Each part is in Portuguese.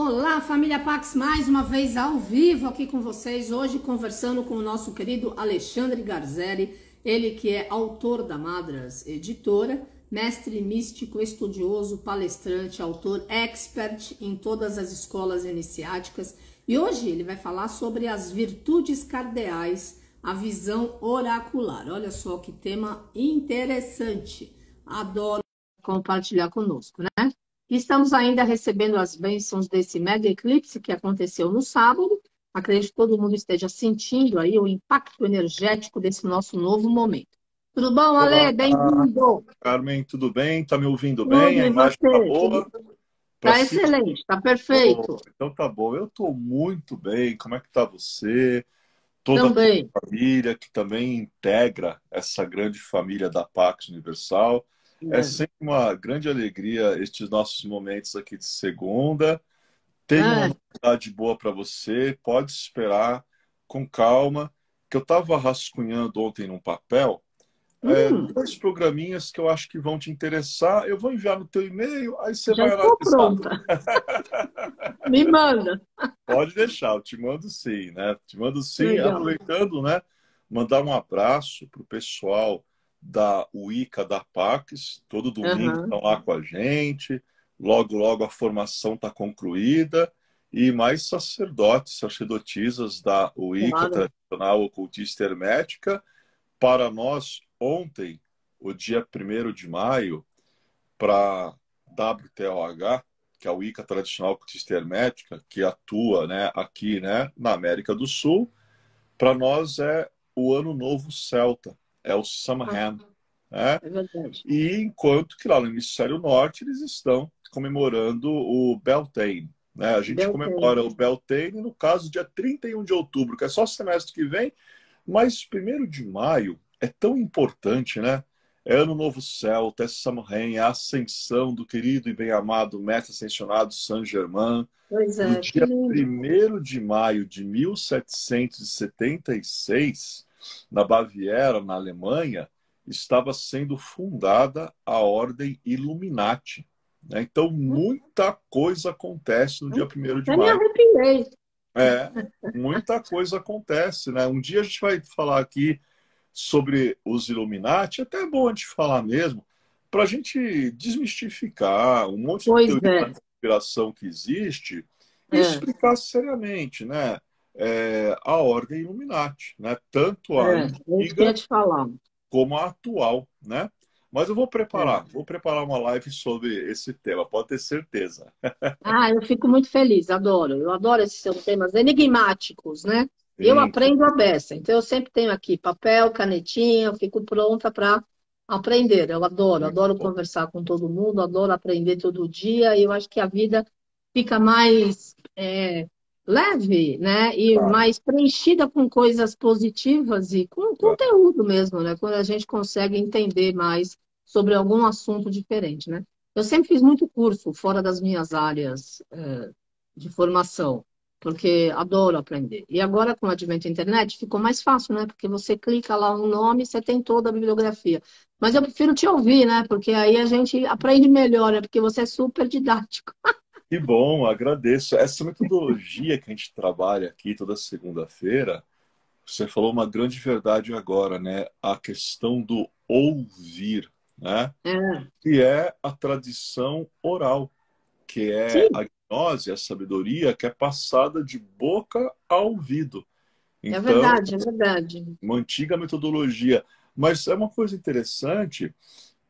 Olá, família Pax, mais uma vez ao vivo aqui com vocês, hoje conversando com o nosso querido Alexandre Garzelli, ele que é autor da Madras Editora, mestre místico, estudioso, palestrante, autor expert em todas as escolas iniciáticas, e hoje ele vai falar sobre as virtudes cardeais, a visão oracular. Olha só que tema interessante, adoro compartilhar conosco, né? Estamos ainda recebendo as bênçãos desse mega eclipse que aconteceu no sábado. Acredito que todo mundo esteja sentindo aí o impacto energético desse nosso novo momento. Tudo bom, Ale? Olá, Bem-vindo. Carmen, tudo bem? Tá me ouvindo bem? Tudo, A e imagem tá você? boa? Para Tá cima? excelente, tá Oh, perfeito. então tá bom. Eu tô muito bem. Como é que tá você? Toda a tua Também. família que também integra essa grande família da Pax Universal. É É. sempre uma grande alegria estes nossos momentos aqui de segunda. Tenho uma É, novidade boa para você. Pode esperar com calma, que eu estava rascunhando ontem num papel. hum, Dois programinhas que eu acho que vão te interessar. Eu vou enviar no teu e-mail, aí você já vai estou analisar. pronta. Me manda. Pode deixar, eu te mando sim, né? Te mando sim, Legal. aproveitando, né? Mandar um abraço pro pessoal da Wicca da Pax. Todo domingo Aham. estão lá com a gente. Logo, logo a formação está concluída. E mais sacerdotes, sacerdotisas da Wicca Claro. tradicional ocultista hermética. Para nós, ontem, o dia 1º de maio, para WTOH, que é a Wicca tradicional ocultista hermética, que atua, né, aqui, né, na América do Sul, para nós é o Ano Novo Celta, é o Ah, Samhain, né? é verdade. E enquanto que lá no Hemisfério Norte eles estão comemorando o Beltane, né? A gente Deu tempo. comemora o Beltane no caso dia 31 de outubro, que é só semestre que vem, mas 1º de maio é tão importante, né? É Ano Novo Celta, é Samhain, é a ascensão do querido e bem-amado mestre ascensionado Saint-Germain. Pois No é, que dia lindo. 1º de maio de 1776, na Baviera, na Alemanha, estava sendo fundada a Ordem Illuminati, né? Então, muita coisa acontece no dia 1º de Até me maio. arrepiei. É, muita coisa acontece, né? Um dia a gente vai falar aqui sobre os Illuminati, até é bom a gente falar mesmo, para a gente desmistificar um monte de Pois teoria da é. conspiração que existe e É, explicar seriamente, né? A ordem Illuminati, né? Tanto a é isso que eu ia antiga te falar. como a atual, né? Mas eu É. vou preparar uma live sobre esse tema, pode ter certeza. Ah, eu fico muito feliz, adoro. Eu adoro esses seus temas enigmáticos, né? Eu Sim, aprendo a beça, então eu sempre tenho aqui papel, canetinha, eu fico pronta para aprender. Eu adoro, muito adoro bom. conversar com todo mundo, adoro aprender todo dia, e eu acho que a vida fica mais leve, né? E Tá, mais preenchida com coisas positivas e com tá. conteúdo mesmo, né? Quando a gente consegue entender mais sobre algum assunto diferente, né? Eu sempre fiz muito curso fora das minhas áreas, de formação, porque adoro aprender. E agora, com o advento da internet, ficou mais fácil, né? Porque você clica lá um nome e você tem toda a bibliografia. Mas eu prefiro te ouvir, né? Porque aí a gente aprende melhor, né? Porque você é super didático. Que bom, agradeço. Essa metodologia que a gente trabalha aqui toda segunda-feira, você falou uma grande verdade agora, né? A questão do ouvir, né? É, Que é a tradição oral, que é sim, a gnose, a sabedoria que é passada de boca a ouvido. é Então, verdade, é verdade. uma antiga metodologia. Mas é uma coisa interessante,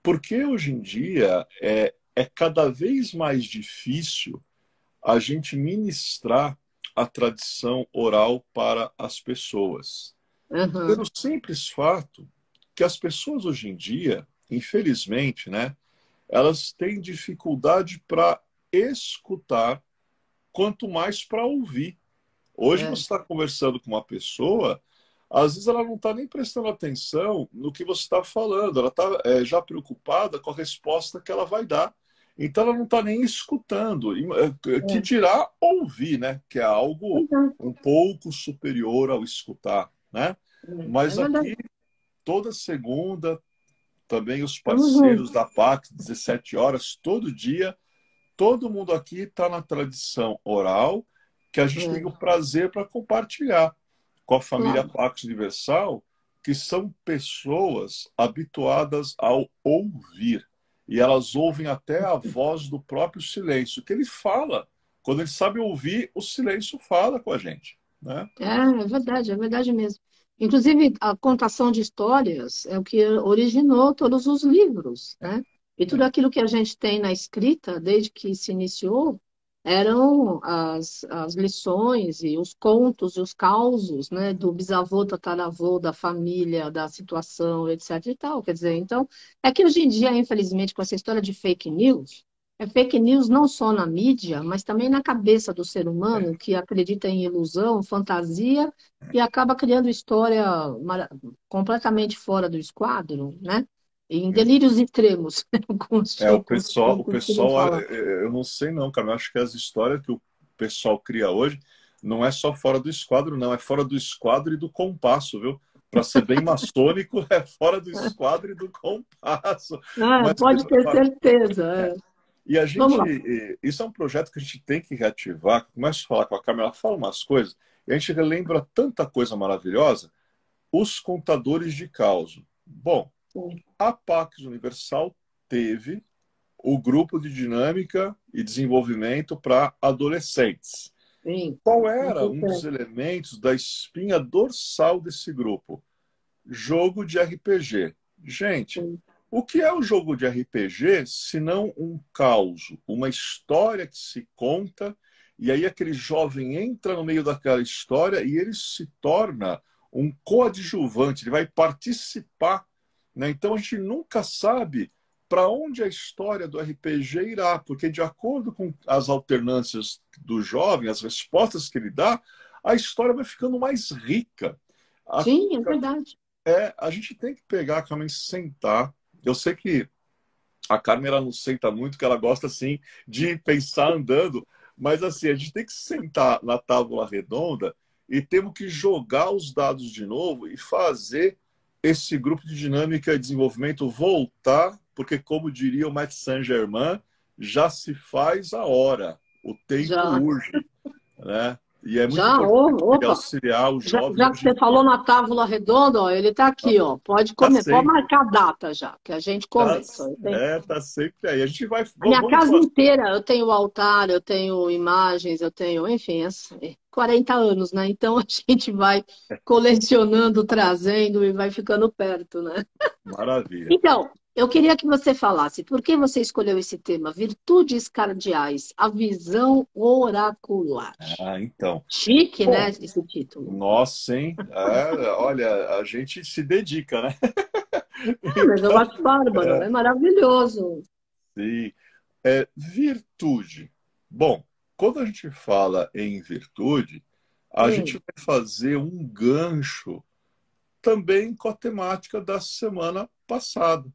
porque hoje em dia é cada vez mais difícil a gente ministrar a tradição oral para as pessoas. Pelo Aham, simples fato que as pessoas hoje em dia, infelizmente, né, elas têm dificuldade para escutar, quanto mais para ouvir. Hoje você é, está conversando com uma pessoa, às vezes ela não está nem prestando atenção no que você está falando, ela está já preocupada com a resposta que ela vai dar. Então ela não está nem escutando, que é, dirá ouvir, né? Que é algo exato, um pouco superior ao escutar, né? é Mas verdade. aqui, toda segunda, também os Tamo junto. parceiros da PAC, 17 horas, todo dia, todo mundo aqui está na tradição oral que a gente tem o prazer para compartilhar com a família Claro. Pax Universal, que são pessoas habituadas ao ouvir. E elas ouvem até a voz do próprio silêncio, que ele fala. Quando ele sabe ouvir, o silêncio fala com a gente, né? É verdade mesmo. Inclusive, a contação de histórias é o que originou todos os livros, né? E tudo É, aquilo que a gente tem na escrita, desde que se iniciou, eram as lições e os contos e os causos, né? Do bisavô, tataravô, da família, da situação, etc. e tal. Quer dizer, então, é que hoje em dia, infelizmente, com essa história de fake news, é fake news não só na mídia, mas também na cabeça do ser humano que acredita em ilusão, fantasia e acaba criando história completamente fora do esquadro, né? Em delírios extremos, o como costumam pessoal, falar. eu não sei não, cara, eu acho que as histórias que o pessoal cria hoje não é só fora do esquadro, não, é fora do esquadro e do compasso, viu? Para ser bem maçônico, é fora do esquadro e do compasso. Ah, Mas, pode ter certeza. e a Vamos gente, lá. isso é um projeto que a gente tem que reativar. Começo a falar com a Carmen, ela fala umas coisas, e a gente relembra tanta coisa maravilhosa. Os contadores de caos. Bom, Sim, a Pax Universal teve o grupo de dinâmica e desenvolvimento para adolescentes. sim, Qual era muito um dos certo. elementos da espinha dorsal desse grupo? Jogo de RPG. Gente, Sim, o que é o jogo de RPG se não um caos, uma história que se conta, e aí aquele jovem entra no meio daquela história e ele se torna um coadjuvante, ele vai participar, né? Então a gente nunca sabe para onde a história do RPG irá, porque de acordo com as alternâncias do jovem, as respostas que ele dá, a história vai ficando mais rica. A sim, é verdade. a gente tem que pegar a Carmen e sentar. Eu sei que a Carmen ela não senta muito, que ela gosta assim de pensar andando, mas assim, a gente tem que sentar na tábua redonda e temos que jogar os dados de novo e fazer esse grupo de dinâmica e desenvolvimento voltar, porque como diria o Matt Saint-Germain, já se faz a hora, o tempo Já, urge, né? E é muito já, importante opa. auxiliar o jovem Já que hoje em você falou dia. na tábua redonda, ó, ele está aqui, ó. Pode Tá comer, pode sempre. marcar a data já, que a gente Tá, começa. tá sempre aí. A gente vai. A minha Vamos casa fazer. inteira, eu tenho altar, eu tenho imagens, eu tenho, enfim, 40 anos, né? Então a gente vai colecionando, trazendo e vai ficando perto, né? Maravilha. Então, eu queria que você falasse por que você escolheu esse tema, Virtudes Cardeais, a visão oracular. Ah, então. Chique, né, Bom, esse título. nossa, hein? Olha, a gente se dedica, né? É, mas eu Então, acho bárbaro, é maravilhoso. sim. Virtude. Bom, quando a gente fala em virtude, a gente Hum, vai fazer um gancho também com a temática da semana passada.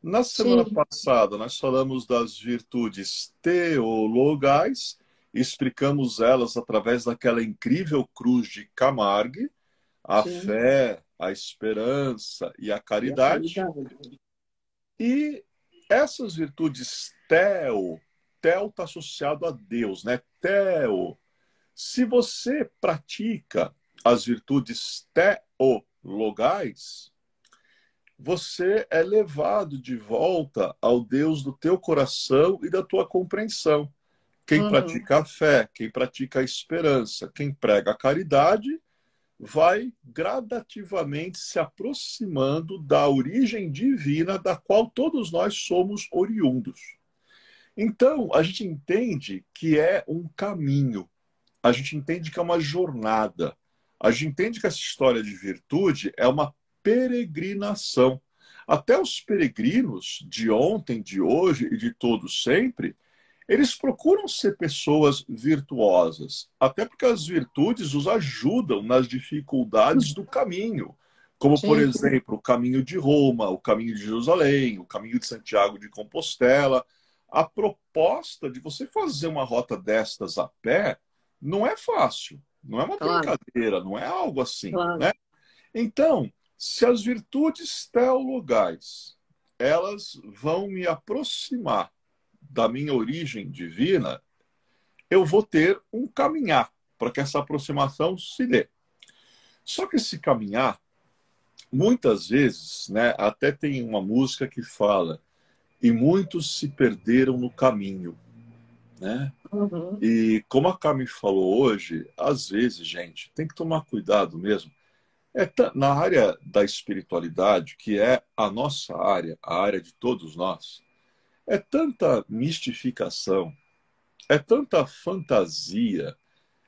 Na semana sim, passada, nós falamos das virtudes teologais, explicamos elas através daquela incrível cruz de Camargue, a sim. fé, a esperança e a E a caridade. caridade. E essas virtudes teo está associado a Deus, né? Teo. Se você pratica as virtudes teologais, você é levado de volta ao Deus do teu coração e da tua compreensão. Quem Uhum. pratica a fé, quem pratica a esperança, quem prega a caridade, vai gradativamente se aproximando da origem divina da qual todos nós somos oriundos. Então, a gente entende que é um caminho, a gente entende que é uma jornada, a gente entende que essa história de virtude é uma peregrinação. Até os peregrinos de ontem, de hoje e de todos sempre, eles procuram ser pessoas virtuosas, até porque as virtudes os ajudam nas dificuldades do caminho, como, por Sim, exemplo, o caminho de Roma, o caminho de Jerusalém, o caminho de Santiago de Compostela. A proposta de você fazer uma rota destas a pé não é fácil, não é uma claro, brincadeira, não é algo assim, claro. né? Então, se as virtudes teologais, elas vão me aproximar da minha origem divina, eu vou ter um caminhar para que essa aproximação se dê. Só que esse caminhar, muitas vezes, né, até tem uma música que fala, e muitos se perderam no caminho, né? Uhum. E como a Cami falou hoje, às vezes, gente, tem que tomar cuidado mesmo. Na área da espiritualidade, que é a nossa área, a área de todos nós, é tanta mistificação, é tanta fantasia,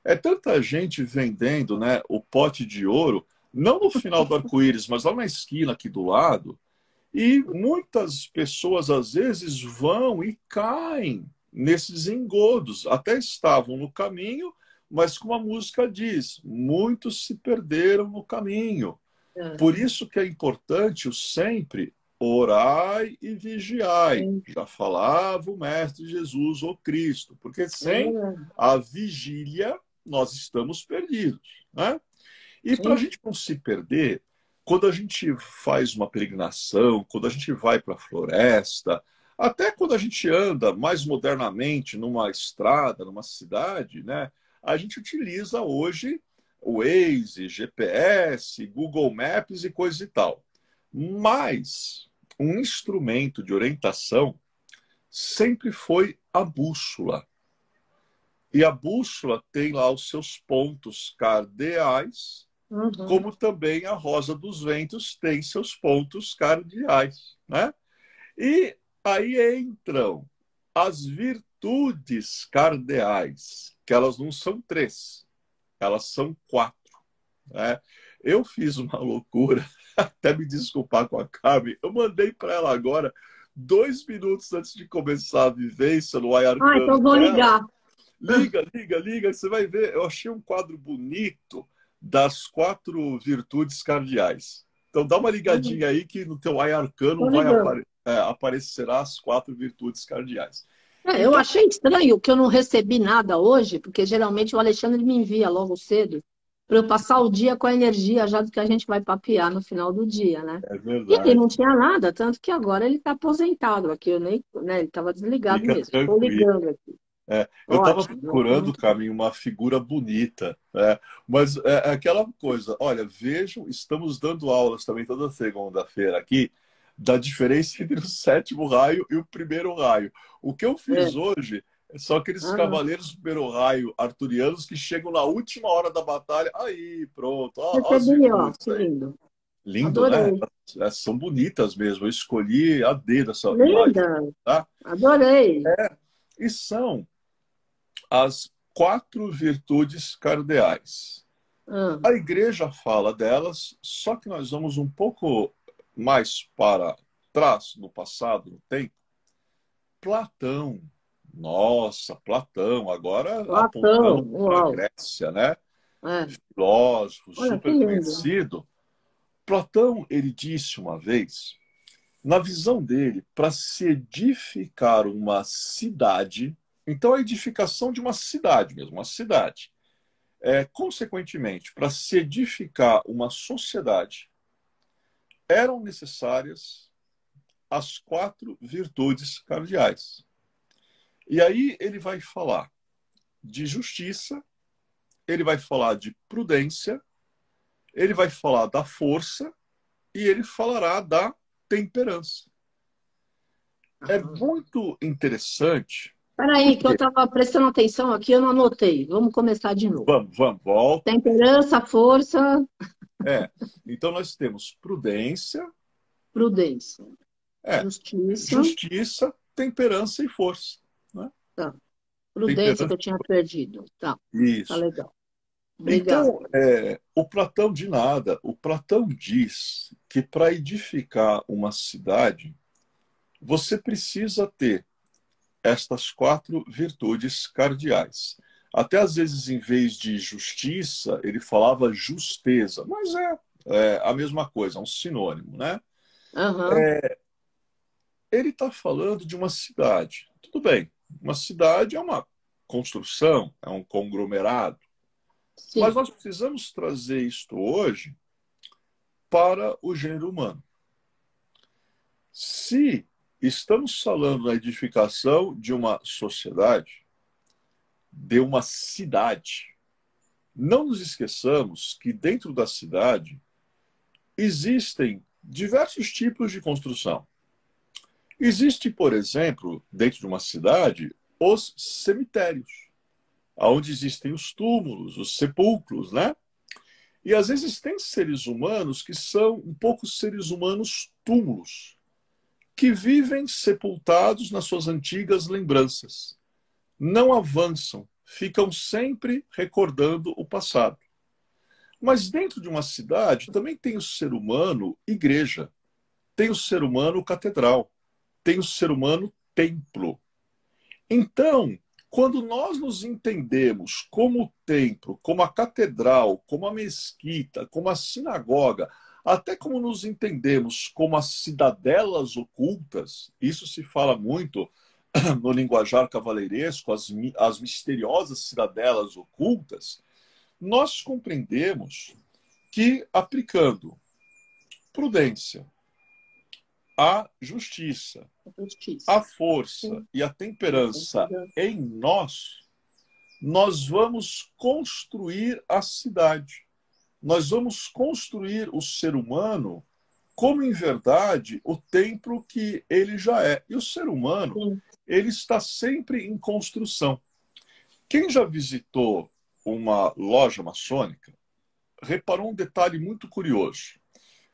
é tanta gente vendendo, né, o pote de ouro, não no final do arco-íris, mas lá na esquina aqui do lado. E muitas pessoas, às vezes, vão e caem nesses engodos. Até estavam no caminho, mas como a música diz, muitos se perderam no caminho. É. Por isso que é importante o sempre orai e vigiai. Sim. Já falava o Mestre Jesus, o Cristo. Porque sem É. a vigília, nós estamos perdidos, né? E para a Sim. gente não se perder, quando a gente faz uma peregrinação, quando a gente vai para a floresta, até quando a gente anda mais modernamente numa estrada, numa cidade, né, a gente utiliza hoje o Waze, GPS, Google Maps e coisa e tal. Mas um instrumento de orientação sempre foi a bússola. E a bússola tem lá os seus pontos cardeais, Uhum. como também a Rosa dos Ventos tem seus pontos cardeais, né? E aí entram as virtudes cardeais, que elas não são três, elas são quatro, né? Eu fiz uma loucura, até me desculpar com a Carmen, eu mandei para ela agora, 2 minutos antes de começar a vivência no Ai Ah, Arcano então vou dela. ligar. Liga, liga, liga, você vai ver. Eu achei um quadro bonito das 4 virtudes cardeais. Então dá uma ligadinha aí que no teu Ai Tô Arcano ligando. aparecerá as 4 virtudes cardeais. É, eu Então, achei estranho que eu não recebi nada hoje, porque geralmente o Alexandre me envia logo cedo, para eu passar o dia com a energia já do que a gente vai papear no final do dia, né? é E ele verdade. não tinha nada, tanto que agora ele está aposentado aqui, eu nem, né, ele estava desligado Fica mesmo. Estou tranquilo. ligando aqui. Eu estava Ótimo, procurando, muito bom. Caminho, uma figura bonita, né? Mas é aquela coisa, olha, vejam, estamos dando aulas também toda segunda-feira aqui, da diferença entre o sétimo raio e o primeiro raio. O que eu É. fiz hoje são aqueles Ah, cavaleiros do primeiro raio arturianos que chegam na última hora da batalha. Aí, pronto, ó as recebi, ó, virtudes que aí. lindo. Lindo, né? Adorei. São bonitas mesmo. Eu escolhi a dedo essa imagem, Linda, tá? adorei. E são as 4 virtudes cardeais. Ah, A igreja fala delas, só que nós vamos um pouco mais para trás, no passado, no tempo. Platão, nossa, Platão, agora apontando Platão, para a uau. Grécia, né? É. Filósofo Olha que super lindo. conhecido. Platão, ele disse uma vez, na visão dele, para se edificar uma cidade, então a edificação de uma cidade mesmo, uma cidade. Consequentemente, para se edificar uma sociedade, eram necessárias as 4 virtudes cardeais. E aí ele vai falar de justiça, ele vai falar de prudência, ele vai falar da força e ele falará da temperança. É muito interessante, Peraí, que eu porque estava prestando atenção aqui, eu não anotei. Vamos começar de novo. vamos, volta. Temperança, força, É, então nós temos prudência, prudência, é, justiça. justiça, temperança e força, né? Tá. Prudência que Temperança, eu tinha perdido. Tá, tá isso. legal. Obrigada. Então, o Platão de nada, o Platão diz que para edificar uma cidade, você precisa ter estas 4 virtudes cardeais. Até às vezes, em vez de justiça, ele falava justeza, mas é a mesma coisa, é um sinônimo, né? Aham, Ele está falando de uma cidade. Tudo bem, uma cidade é uma construção, é um conglomerado, mas sim. nós precisamos trazer isto hoje para o gênero humano. Se estamos falando da edificação de uma sociedade, de uma cidade. Não nos esqueçamos que dentro da cidade existem diversos tipos de construção. Existe, por exemplo, dentro de uma cidade, os cemitérios, onde existem os túmulos, os sepulcros, né? E às vezes tem seres humanos que são um pouco seres humanos túmulos, que vivem sepultados nas suas antigas lembranças. Não avançam, ficam sempre recordando o passado. Mas dentro de uma cidade também tem o ser humano igreja, tem o ser humano catedral, tem o ser humano templo. Então, quando nós nos entendemos como o templo, como a catedral, como a mesquita, como a sinagoga, até como nos entendemos como as cidadelas ocultas, isso se fala muito no linguajar cavaleiresco, as misteriosas cidadelas ocultas, nós compreendemos que aplicando prudência, a justiça, a força e a temperança em nós, nós vamos construir a cidade. Nós vamos construir o ser humano como, em verdade, o templo que ele já é. E o ser humano, ele está sempre em construção. Quem já visitou uma loja maçônica, reparou um detalhe muito curioso.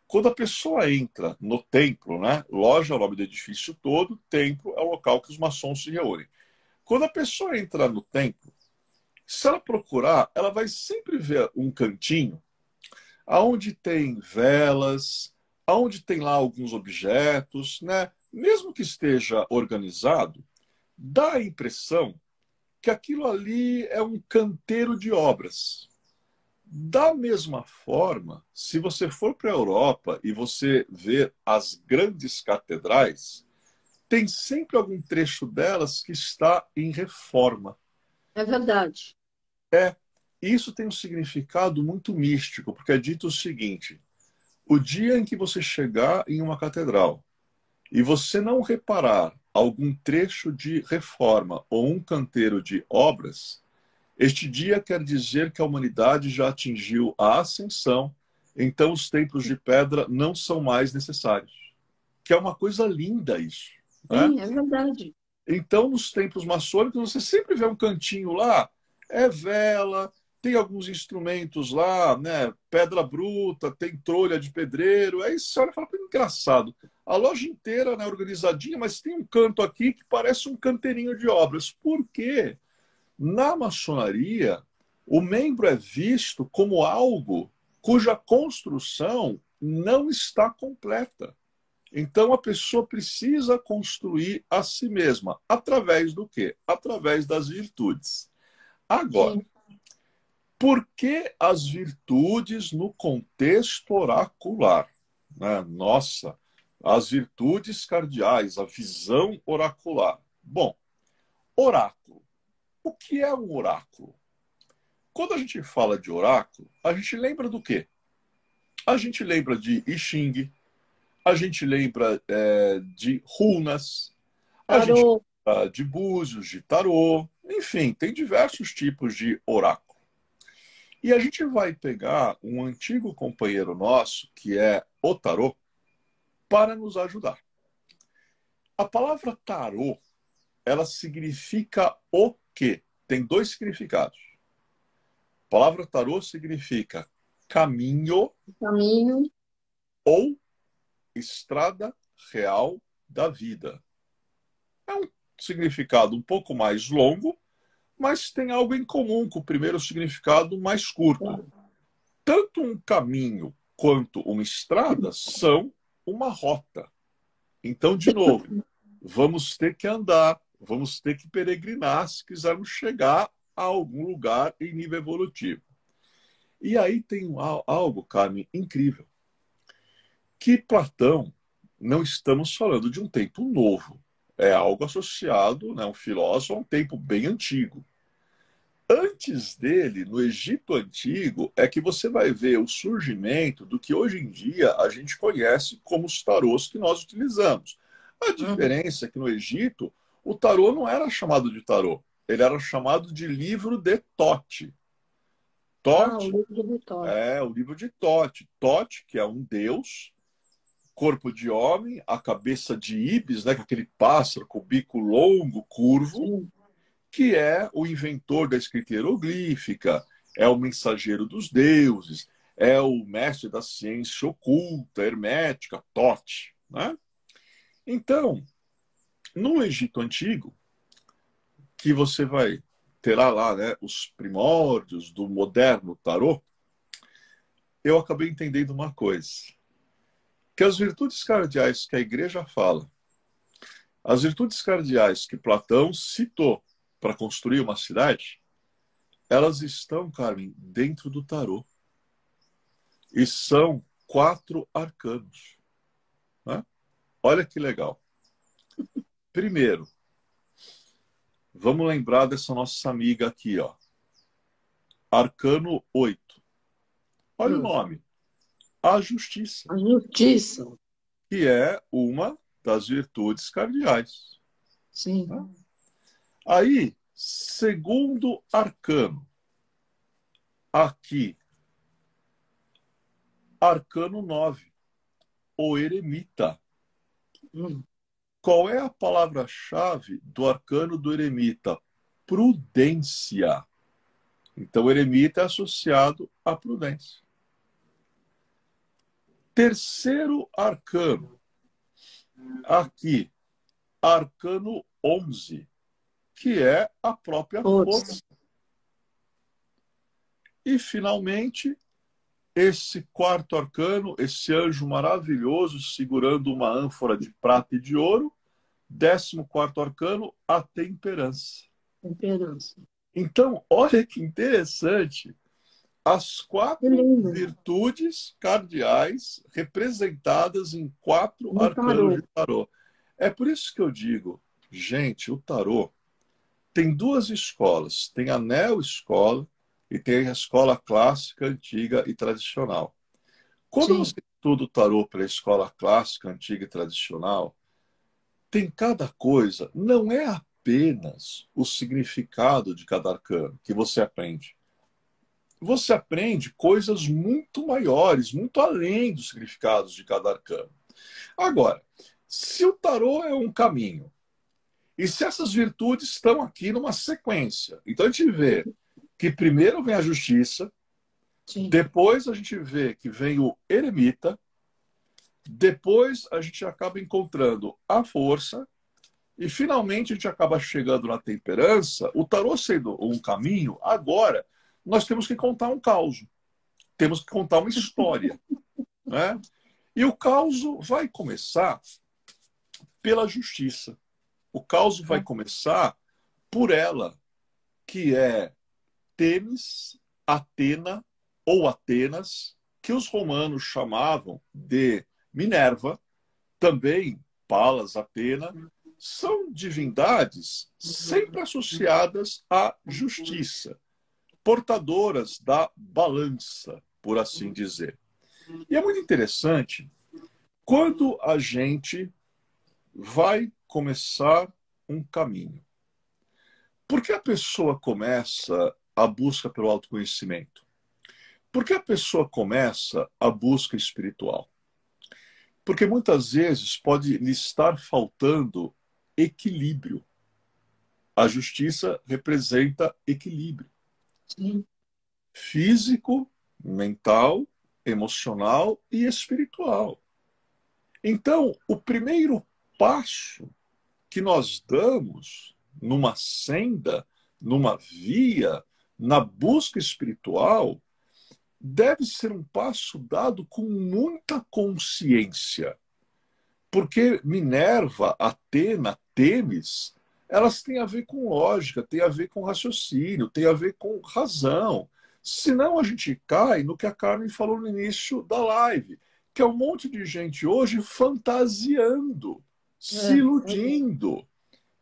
Quando a pessoa entra no templo, né? Loja é o nome do edifício todo, templo é o local que os maçons se reúnem. Quando a pessoa entra no templo, se ela procurar, ela vai sempre ver um cantinho onde tem velas, onde tem lá alguns objetos, né? Mesmo que esteja organizado, dá a impressão que aquilo ali é um canteiro de obras. Da mesma forma, se você for para a Europa e você ver as grandes catedrais, tem sempre algum trecho delas que está em reforma. É verdade. Isso tem um significado muito místico, porque é dito o seguinte: o dia em que você chegar em uma catedral e você não reparar algum trecho de reforma ou um canteiro de obras, este dia quer dizer que a humanidade já atingiu a ascensão, então os templos de pedra não são mais necessários. Que é uma coisa linda isso, né? Sim, é verdade. Então, nos templos maçônicos, você sempre vê um cantinho lá, é vela, tem alguns instrumentos lá, né? Pedra bruta, tem trolha de pedreiro. Aí você olha e fala, engraçado. A loja inteira, né, organizadinha, mas tem um canto aqui que parece um canteirinho de obras. Por quê? Na maçonaria, o membro é visto como algo cuja construção não está completa. Então, a pessoa precisa construir a si mesma. Através do quê? Através das virtudes. Agora, por que as virtudes no contexto oracular? Né? Nossa, as virtudes cardeais, a visão oracular. Bom, oráculo. O que é um oráculo? Quando a gente fala de oráculo, a gente lembra do quê? A gente lembra de I Ching, a gente lembra de runas, a gente lembra de búzios, de tarô, enfim, tem diversos tipos de oráculo. E a gente vai pegar um antigo companheiro nosso, que é o tarô, para nos ajudar. A palavra tarô, ela significa o quê? Tem dois significados. A palavra tarô significa caminho ou estrada real da vida. É um significado um pouco mais longo, mas tem algo em comum com o primeiro significado mais curto. Tanto um caminho quanto uma estrada são uma rota. Então, de novo, vamos ter que andar, vamos ter que peregrinar se quisermos chegar a algum lugar em nível evolutivo. E aí tem algo, Carmen, incrível. Que Platão, não estamos falando de um tempo novo. É algo associado, né, um filósofo, a um tempo bem antigo. Antes dele, no Egito Antigo, é que você vai ver o surgimento do que hoje em dia a gente conhece como os tarôs que nós utilizamos. A diferença é que no Egito, o tarô não era chamado de tarô. Ele era chamado de livro de Tote. Ah, o Tote livro de Tote. é o livro de Tote. Tote, que é um deus, corpo de homem, a cabeça de Ibis, né, que é aquele pássaro com o bico longo, curvo, Sim. que é o inventor da escrita hieroglífica, é o mensageiro dos deuses, é o mestre da ciência oculta, hermética, Tote, né? Então, no Egito Antigo, que você vai terá lá, né, os primórdios do moderno tarô, eu acabei entendendo uma coisa, que as virtudes cardeais que a igreja fala, as virtudes cardeais que Platão citou para construir uma cidade, elas estão, Carmen, dentro do tarô. E são 4 arcanos, né? Olha que legal. Primeiro, vamos lembrar dessa nossa amiga aqui, ó. Arcano 8. Olha o nome. A justiça, A justiça. que é uma das virtudes cardeais, Sim. né? Aí, segundo arcano, aqui, arcano 9, o eremita. Hum. Qual é a palavra-chave do arcano do eremita? Prudência. Então, o eremita é associado à prudência. Terceiro arcano, aqui, arcano 11, que é a própria Força. força. E, finalmente, esse quarto arcano, esse anjo maravilhoso segurando uma ânfora de prata e de ouro, 14º arcano, a temperança. Temperança. Então, olha que interessante, as Que 4 lindo. virtudes cardeais representadas em 4 No arcanos tarô. de tarô. É por isso que eu digo, gente, o tarô tem 2 escolas. Tem a neo-escola e tem a escola clássica, antiga e tradicional. Quando você Sim. estuda o tarô pela escola clássica, antiga e tradicional, tem cada coisa, não é apenas o significado de cada arcano que você aprende. Você aprende coisas muito maiores, muito além dos significados de cada arcano. Agora, se o tarô é um caminho, e se essas virtudes estão aqui numa sequência, então a gente vê que primeiro vem a justiça, Sim. depois a gente vê que vem o eremita, depois a gente acaba encontrando a força, e finalmente a gente acaba chegando na temperança. O tarô sendo um caminho, agora nós temos que contar um caos. Temos que contar uma história, né? E o caos vai começar pela justiça. O caos vai começar por ela, que é Temis, Atena ou Atenas, que os romanos chamavam de Minerva, também Palas, Atena, são divindades sempre associadas à justiça, portadoras da balança, por assim dizer. E é muito interessante quando a gente vai começar um caminho. Por que a pessoa começa a busca pelo autoconhecimento? Por que a pessoa começa a busca espiritual? Porque muitas vezes pode lhe estar faltando equilíbrio. A justiça representa equilíbrio Sim. físico, mental, emocional e espiritual. Então, o primeiro passo que nós damos numa senda, numa via, na busca espiritual, deve ser um passo dado com muita consciência. Porque Minerva, Atena, Temis, elas têm a ver com lógica, têm a ver com raciocínio, têm a ver com razão. Senão a gente cai no que a Carmen falou no início da live, que é um monte de gente hoje fantasiando, se iludindo.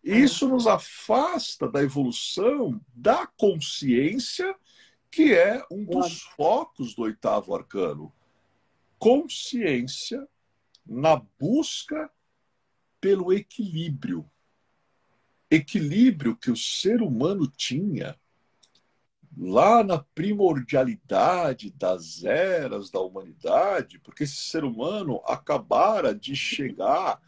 Isso nos afasta da evolução da consciência, que é um dos focos do 8º arcano. Consciência na busca pelo equilíbrio. Equilíbrio que o ser humano tinha lá na primordialidade das eras da humanidade, porque esse ser humano acabara de chegar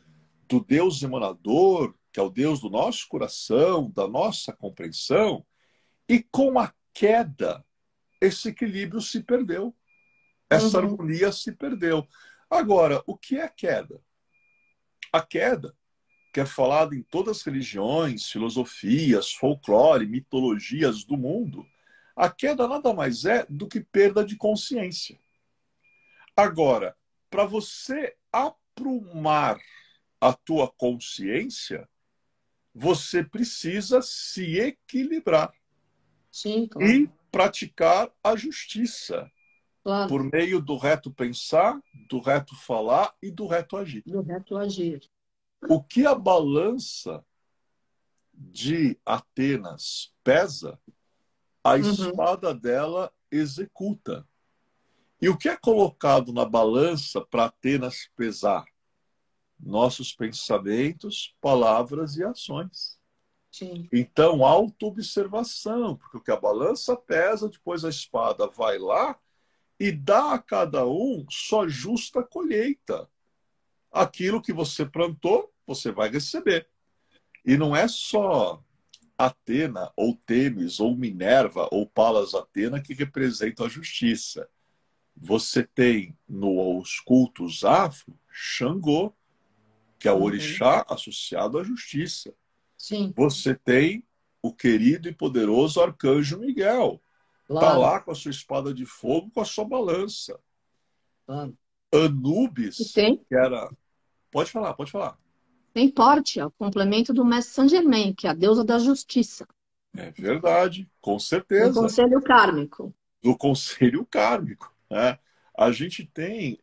do Deus emanador, que é o Deus do nosso coração, da nossa compreensão, e com a queda, esse equilíbrio se perdeu, essa harmonia se perdeu. Agora, o que é queda? A queda, que é falada em todas as religiões, filosofias, folclore, mitologias do mundo, a queda nada mais é do que perda de consciência. Agora, para você aprumar a tua consciência, você precisa se equilibrar. Sim, claro. E praticar a justiça, Claro. por meio do reto pensar, do reto falar e do reto agir. Do reto agir. O que a balança de Atenas pesa, a espada dela executa. E o que é colocado na balança para Atenas pesar? Nossos pensamentos, palavras e ações. Sim. Então, autoobservação, porque o que a balança pesa, depois a espada vai lá e dá a cada um sua justa colheita. Aquilo que você plantou, você vai receber. E não é só Atena, ou Temis, ou Minerva, ou Palas Atena que representam a justiça. Você tem nos cultos afro, Xangô, que é o orixá associado à justiça. Sim. Você tem o querido e poderoso Arcanjo Miguel. Está Claro. lá com a sua espada de fogo, com a sua balança. Claro. Anubis, Tem? que era... Pode falar, pode falar. Tem Portia, o complemento do mestre Saint-Germain, que é a deusa da justiça. É verdade, com Um certeza. conselho kármico. Do conselho kármico. Né? A gente tem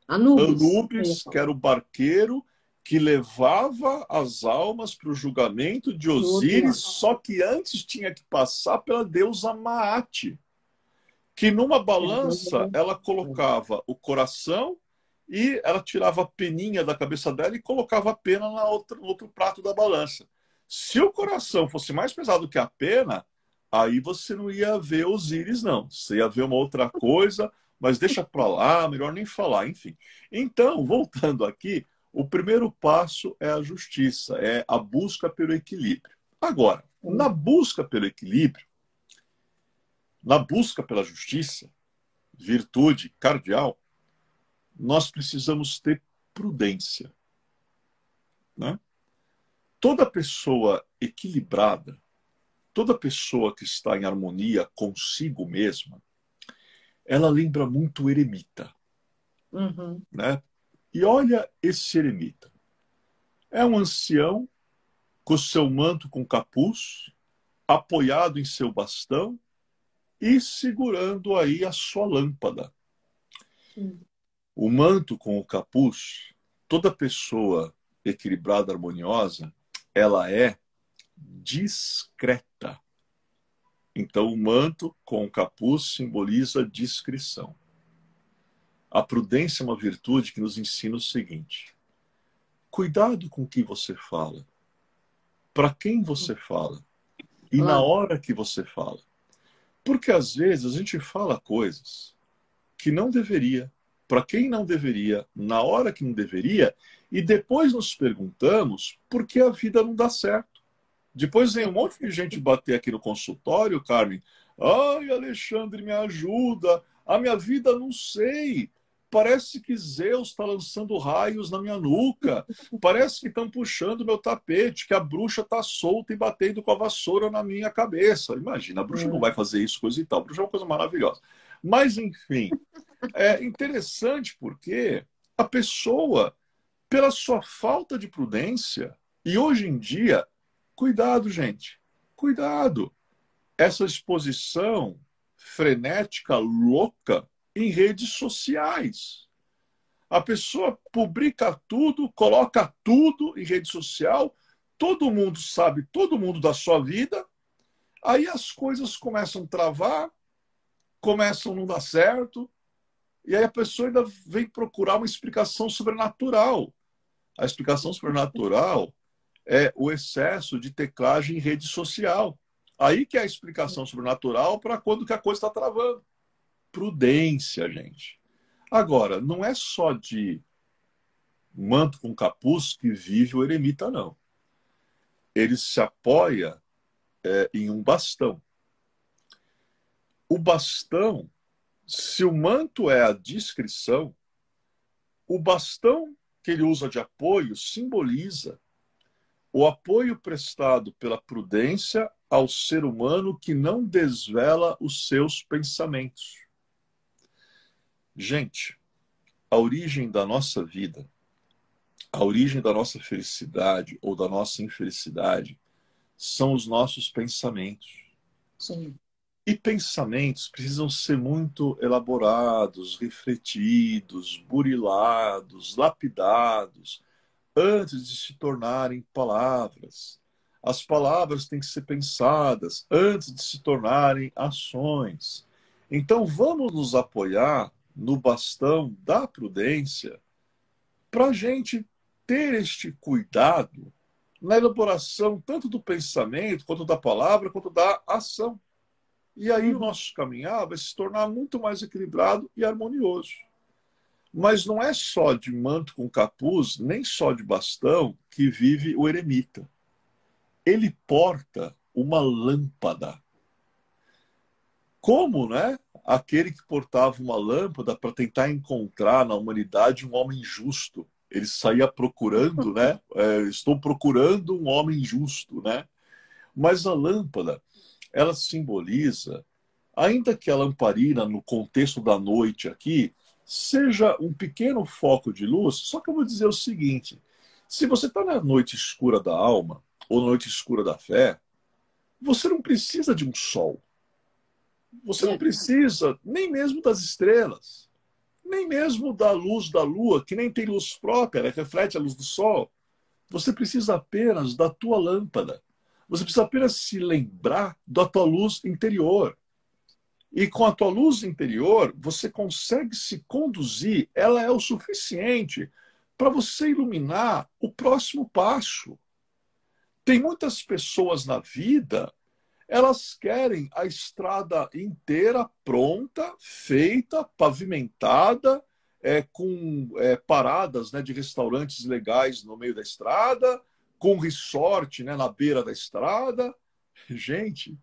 Anubis, que era o barqueiro que levava as almas para o julgamento de Osíris, só que antes tinha que passar pela deusa Maat, que numa balança ela colocava o coração e ela tirava a peninha da cabeça dela e colocava a pena no outro prato da balança. Se o coração fosse mais pesado que a pena, aí você não ia ver Osíris, não. Você ia ver uma outra coisa, mas deixa para lá, melhor nem falar, enfim. Então, voltando aqui, o primeiro passo é a justiça, é a busca pelo equilíbrio. Agora, na busca pelo equilíbrio, na busca pela justiça, virtude cardeal, nós precisamos ter prudência. Né? Toda pessoa equilibrada, toda pessoa que está em harmonia consigo mesma, ela lembra muito o eremita. Né? E olha esse eremita. É um ancião com seu manto com capuz, apoiado em seu bastão e segurando aí a sua lâmpada. O manto com o capuz, toda pessoa equilibrada, harmoniosa, ela é discreta. Então, o manto com o capuz simboliza discrição. A prudência é uma virtude que nos ensina o seguinte: cuidado com o que você fala, para quem você fala e na hora que você fala. Porque às vezes a gente fala coisas que não deveria, para quem não deveria, na hora que não deveria, e depois nos perguntamos por que a vida não dá certo. Depois vem um monte de gente bater aqui no consultório, Carmen. Ai, Alexandre, me ajuda. A minha vida não sei. Parece que Zeus está lançando raios na minha nuca. Parece que estão puxando meu tapete, que a bruxa está solta e batendo com a vassoura na minha cabeça. Imagina, a bruxa não vai fazer isso, coisa e tal. A bruxa é uma coisa maravilhosa. Mas, enfim, é interessante porque a pessoa, pela sua falta de prudência, e hoje em dia, cuidado, gente, cuidado. Essa exposição frenética, louca, em redes sociais. A pessoa publica tudo, coloca tudo em rede social, todo mundo sabe, todo mundo da sua vida, aí as coisas começam a travar, começam a não dar certo, e aí a pessoa ainda vem procurar uma explicação sobrenatural. A explicação sobrenatural é o excesso de teclagem em rede social. Aí que é a explicação sobrenatural para quando que a coisa está travando. Prudência, gente. Agora, não é só de manto com capuz que vive o eremita, não. Ele se apoia em um bastão. O bastão, se o manto é a discrição, o bastão que ele usa de apoio simboliza o apoio prestado pela prudência ao ser humano que não desvela os seus pensamentos. Gente, a origem da nossa vida, a origem da nossa felicidade ou da nossa infelicidade são os nossos pensamentos. Sim. E pensamentos precisam ser muito elaborados, refletidos, burilados, lapidados, antes de se tornarem palavras. As palavras têm que ser pensadas antes de se tornarem ações. Então, vamos nos apoiar no bastão da prudência para a gente ter este cuidado na elaboração tanto do pensamento, quanto da palavra, quanto da ação. E aí o nosso caminhar vai se tornar muito mais equilibrado e harmonioso. Mas não é só de manto com capuz, nem só de bastão, que vive o eremita. Ele porta uma lâmpada. Como, né? Aquele que portava uma lâmpada para tentar encontrar na humanidade um homem justo. Ele saía procurando, né? Estou procurando um homem justo, né? Mas a lâmpada, ela simboliza, ainda que a lamparina, no contexto da noite aqui, seja um pequeno foco de luz, só que eu vou dizer o seguinte, se você está na noite escura da alma, ou na noite escura da fé, você não precisa de um sol. Você não precisa nem mesmo das estrelas, nem mesmo da luz da lua, que nem tem luz própria, ela reflete a luz do sol. Você precisa apenas da tua lâmpada. Você precisa apenas se lembrar da tua luz interior. E com a tua luz interior, você consegue se conduzir, ela é o suficiente para você iluminar o próximo passo. Tem muitas pessoas na vida, elas querem a estrada inteira pronta, feita, pavimentada, com paradas, né, de restaurantes legais no meio da estrada, com resort, né, na beira da estrada. Gente,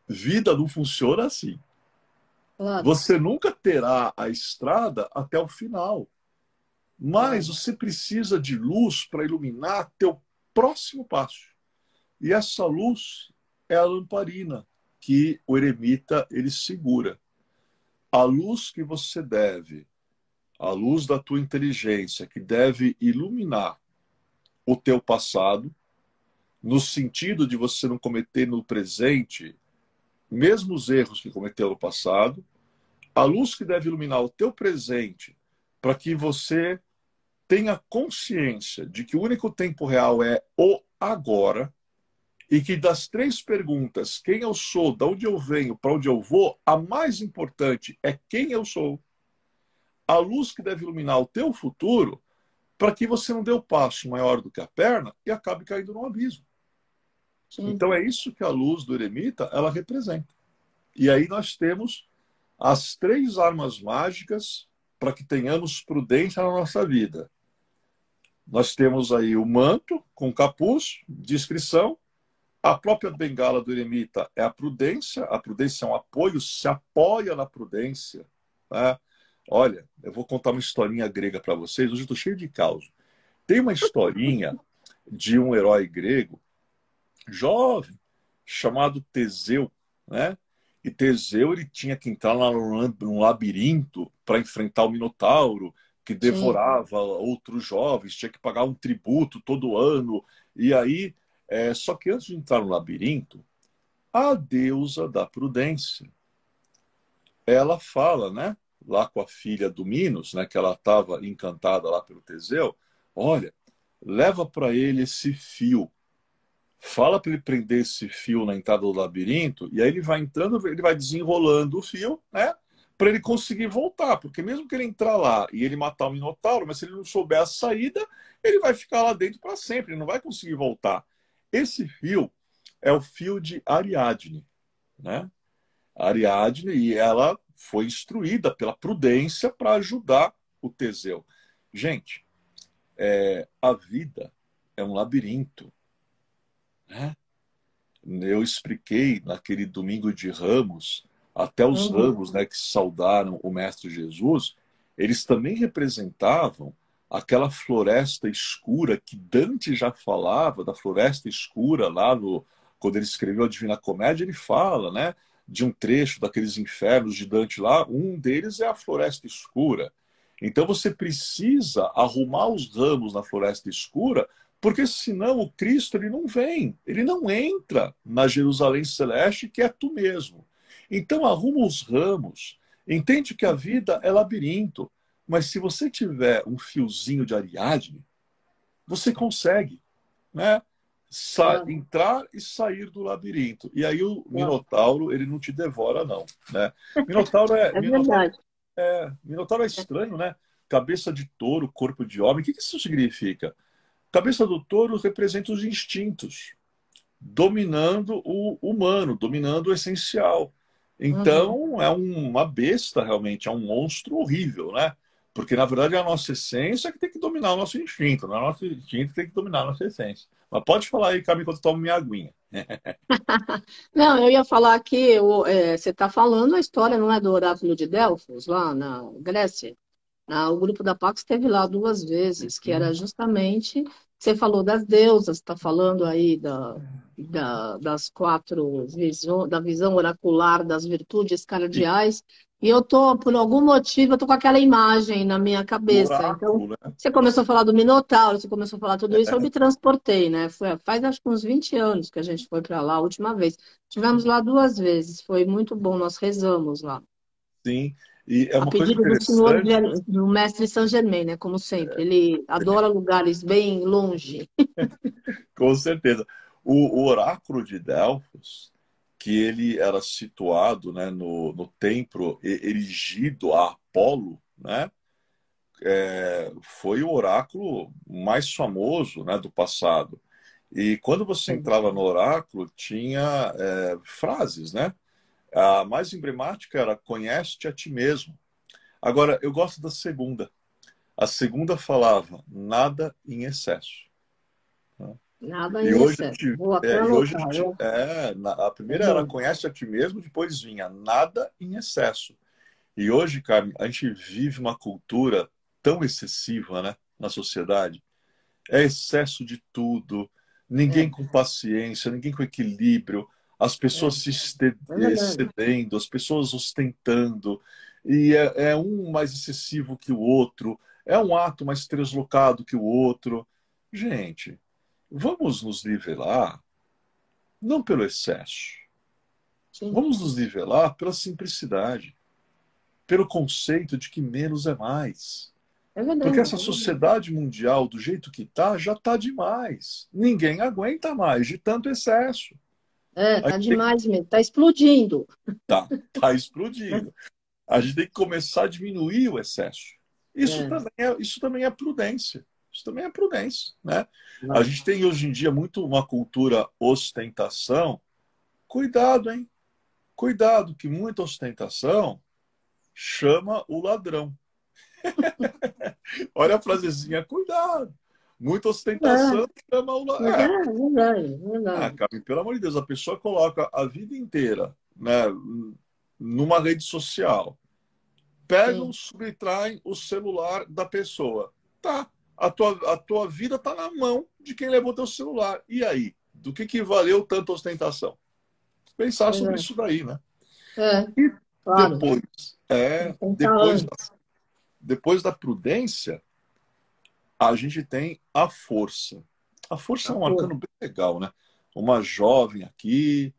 vida não funciona assim. Claro. Você nunca terá a estrada até o final. Mas você precisa de luz para iluminar teu próximo passo. E essa luz é a lamparina que o eremita ele segura. A luz que você deve, a luz da tua inteligência, que deve iluminar o teu passado, no sentido de você não cometer no presente mesmo os erros que cometeu no passado, a luz que deve iluminar o teu presente, para que você tenha consciência de que o único tempo real é o agora, e que das 3 perguntas, quem eu sou, de onde eu venho, para onde eu vou, a mais importante é quem eu sou. A luz que deve iluminar o teu futuro, para que você não dê o passo maior do que a perna e acabe caindo no abismo. Sim. Então é isso que a luz do eremita ela representa. E aí nós temos as 3 armas mágicas para que tenhamos prudência na nossa vida. Nós temos aí o manto com capuz, discrição. A própria bengala do eremita é a prudência é um apoio, se apoia na prudência. Né? Olha, eu vou contar uma historinha grega para vocês, hoje eu estou cheio de caos. Tem uma historinha de um herói grego, jovem, chamado Teseu, né? E Teseu ele tinha que entrar lá num labirinto para enfrentar o Minotauro, que devorava outros jovens, tinha que pagar um tributo todo ano. E aí, só que antes de entrar no labirinto, a deusa da prudência, ela fala, né? Lá com a filha do Minos, né? Que ela estava encantada lá pelo Teseu. Olha, leva para ele esse fio. Fala para ele prender esse fio na entrada do labirinto, e aí ele vai entrando, ele vai desenrolando o fio, né? para ele conseguir voltar, porque mesmo que ele entrar lá e ele matar o Minotauro, mas se ele não souber a saída, ele vai ficar lá dentro para sempre, ele não vai conseguir voltar. Esse fio é o fio de Ariadne, né? Ariadne, e ela foi instruída pela prudência para ajudar o Teseu. Gente, a vida é um labirinto, né? Eu expliquei naquele domingo de Ramos, até os Uhum. ramos, né, que saudaram o Mestre Jesus, eles também representavam aquela floresta escura que Dante já falava, da floresta escura lá no, quando ele escreveu a Divina Comédia, ele fala, né, de um trecho daqueles infernos de Dante lá, um deles é a floresta escura. Então você precisa arrumar os ramos na floresta escura, porque senão o Cristo ele não vem, ele não entra na Jerusalém Celeste, que é tu mesmo. Então arruma os ramos, entende que a vida é labirinto, mas se você tiver um fiozinho de Ariadne, você consegue, né? É, Entrar e sair do labirinto. E aí o é, Minotauro, ele não te devora, não, né? Minotauro é, é Minotauro verdade. Minotauro é estranho, né? Cabeça de touro, corpo de homem. O que isso significa? Cabeça do touro representa os instintos, dominando o humano, dominando o essencial. Uhum. Então, é uma besta, realmente, é um monstro horrível, né? Porque, na verdade, é a nossa essência que tem que dominar o nosso instinto, não é o nosso instinto que tem que dominar a nossa essência. Mas pode falar aí, Camila, enquanto eu tomo minha aguinha. Não, eu ia falar que você está falando a história, não é do Oráculo de Delfos, lá na Grécia? O grupo da Pax esteve lá duas vezes, que era justamente, você falou das deusas, está falando aí das quatro visões, da visão oracular das virtudes cardeais, e eu tô, por algum motivo, eu tô com aquela imagem na minha O cabeça. Então, oráculo, né? você começou a falar do Minotauro, você começou a falar tudo isso, eu me transportei, né? Faz acho que uns 20 anos que a gente foi para lá a última vez. Tivemos lá duas vezes, foi muito bom, nós rezamos lá. Sim. E é A uma coisa pedido do senhor, interessante, do mestre Saint-Germain, né? Como sempre. Ele adora lugares bem longe. com certeza. O oráculo de Delfos, que ele era situado, né, no templo erigido a Apolo, né, foi o oráculo mais famoso, né, do passado. E quando você entrava no oráculo, tinha frases, né? A mais emblemática era conhece-te a ti mesmo. Agora, eu gosto da segunda. A segunda falava nada em excesso. Né? Nada E em hoje, excesso. Vou até e hoje anotar. a É primeira era bom. conhece a ti mesmo, depois vinha nada em excesso. E hoje, Carmen, a gente vive uma cultura tão excessiva, né, na sociedade. É excesso de tudo, ninguém É, com paciência, ninguém com equilíbrio, as pessoas é, se é verdade. excedendo, as pessoas ostentando, e é um mais excessivo que o outro, é um ato mais translocado que o outro. Gente, vamos nos nivelar, não pelo excesso, Sim, vamos nos nivelar pela simplicidade, pelo conceito de que menos é mais. é Porque verdade. essa É verdade. sociedade mundial, do jeito que está, já está demais. Ninguém aguenta mais de tanto excesso. É, A tá gente tem que demais mesmo. Tá explodindo. tá explodindo. A gente tem que começar a diminuir o excesso. É, Isso também é prudência. Isso também é prudência, né? A vai. gente tem hoje em dia muito uma cultura ostentação. Cuidado, hein? Cuidado, que muita ostentação chama o ladrão. Olha a frasezinha, cuidado. Muita É, ostentação chama o mas ladrão. é verdade, é Ah, verdade. cara, pelo amor de Deus, a pessoa coloca a vida inteira, né, numa rede social. Pegam, Sim, subtraem o celular da pessoa. Tá, a tua vida tá na mão de quem levou teu celular. E aí? Do que valeu tanta ostentação? Pensar sobre verdade. isso daí, né? É, E claro. depois, Tem que pensar antes. depois da prudência, a gente tem a força. A força A é um cor. arcano bem legal, né? Uma jovem aqui,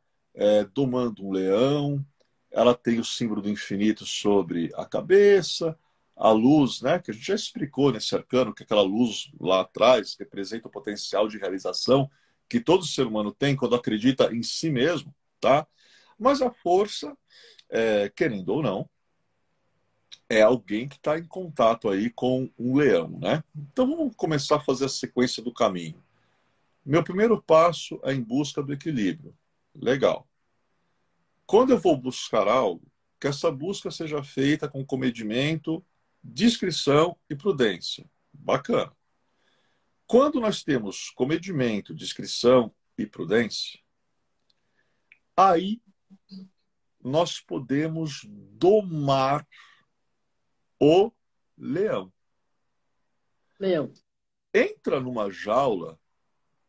domando um leão, ela tem o símbolo do infinito sobre a cabeça, a luz, né? Que a gente já explicou nesse arcano, que aquela luz lá atrás representa o potencial de realização que todo ser humano tem quando acredita em si mesmo, tá? Mas a força, querendo ou não, é alguém que está em contato aí com um leão, né? Então vamos começar a fazer a sequência do caminho. Meu primeiro passo é em busca do equilíbrio. Legal. Quando eu vou buscar algo, que essa busca seja feita com comedimento, discrição e prudência. Bacana. Quando nós temos comedimento, discrição e prudência, aí nós podemos domar o leão. Meu. Entra numa jaula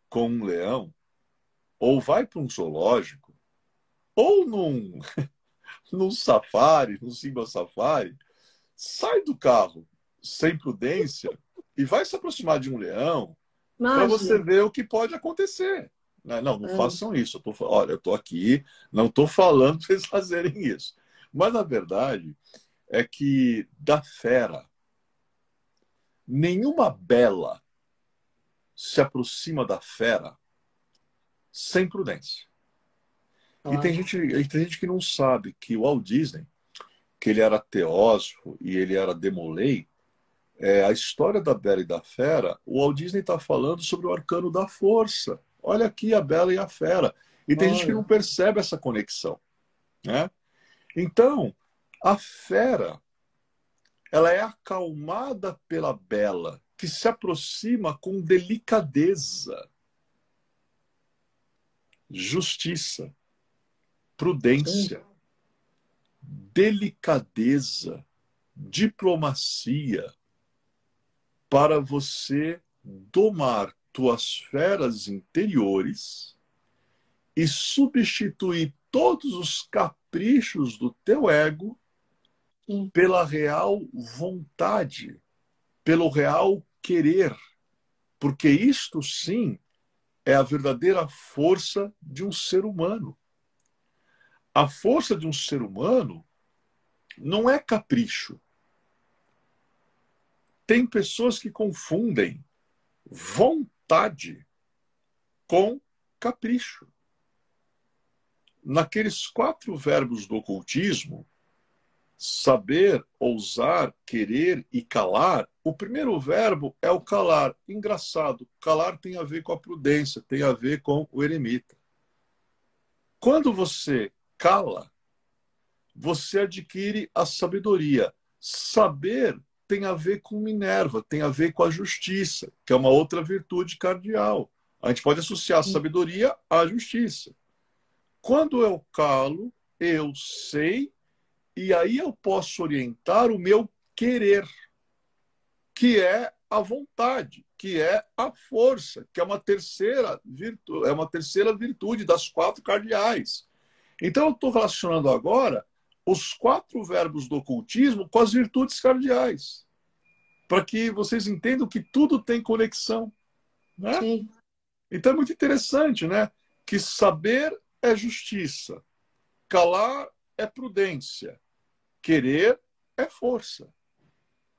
com um leão, ou vai para um zoológico, ou num safari, num Simba Safari, sai do carro sem prudência e vai se aproximar de um leão para você Imagina. ver o que pode acontecer. Não É. façam isso. Olha, eu estou aqui, não estou falando para vocês fazerem isso. Mas a verdade é que da fera, nenhuma bela se aproxima da fera sem prudência. E Claro. tem gente que não sabe que o Walt Disney, que ele era teósofo e ele era demolei, a história da Bela e da Fera, o Walt Disney está falando sobre o arcano da força. Olha aqui a Bela e a Fera. E tem gente que não Olha. percebe essa conexão, né? Então, a fera, ela é acalmada pela Bela, que se aproxima com delicadeza, justiça, Sim. prudência, delicadeza, diplomacia, para você domar tuas feras interiores e substituir todos os caprichos do teu ego Sim. pela real vontade, pelo real querer, porque isto sim é a verdadeira força de um ser humano. A força de um ser humano não é capricho. Tem pessoas que confundem vontade com capricho. Naqueles 4 verbos do ocultismo, saber, ousar, querer e calar, o primeiro verbo é o calar. Engraçado, calar tem a ver com a prudência, tem a ver com o eremita. Quando você cala, você adquire a sabedoria. Saber tem a ver com Minerva, tem a ver com a justiça, que é uma outra virtude cardeal. A gente pode associar a Sim. sabedoria à justiça. Quando eu calo, eu sei, e aí eu posso orientar o meu querer, que é a vontade, que é a força, que é uma terceira virtude das 4 cardeais. Então eu estou relacionando agora os 4 verbos do ocultismo com as virtudes cardeais, para que vocês entendam que tudo tem conexão, né? Sim. Então é muito interessante, né? Que saber é justiça, calar é prudência, querer é força.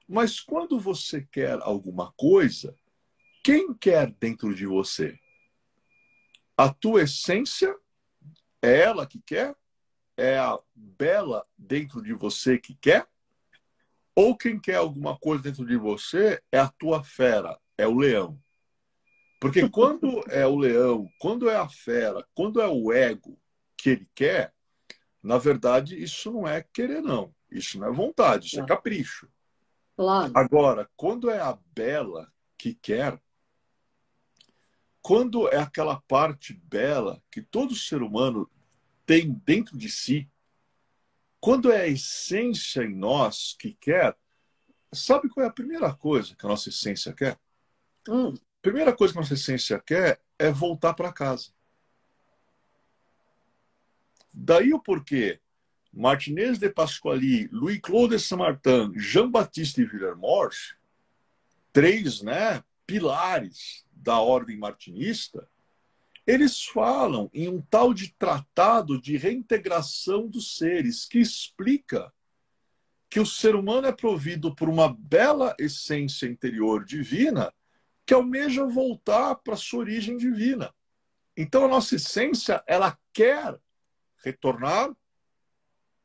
Mas quando você quer alguma coisa, quem quer dentro de você? A tua essência é ela que quer? É a Bela dentro de você que quer? Ou quem quer alguma coisa dentro de você é a tua fera, é o leão? Porque quando é o leão, quando é a fera, quando é o ego que ele quer, na verdade, isso não é querer, não. Isso não é vontade, isso é Claro. capricho. Claro. Agora, quando é a Bela que quer, quando é aquela parte bela que todo ser humano tem dentro de si, quando é a essência em nós que quer, sabe qual é a primeira coisa que a nossa essência quer? Hum. A primeira coisa que a nossa essência quer é voltar para casa. Daí o porquê Martinez de Pasquali, Louis-Claude de Saint-Martin, Jean-Baptiste Villermoz, 3, né, pilares da ordem martinista, eles falam em um tal de tratado de reintegração dos seres, que explica que o ser humano é provido por uma bela essência interior divina que almeja voltar para a sua origem divina. Então a nossa essência, ela quer retornar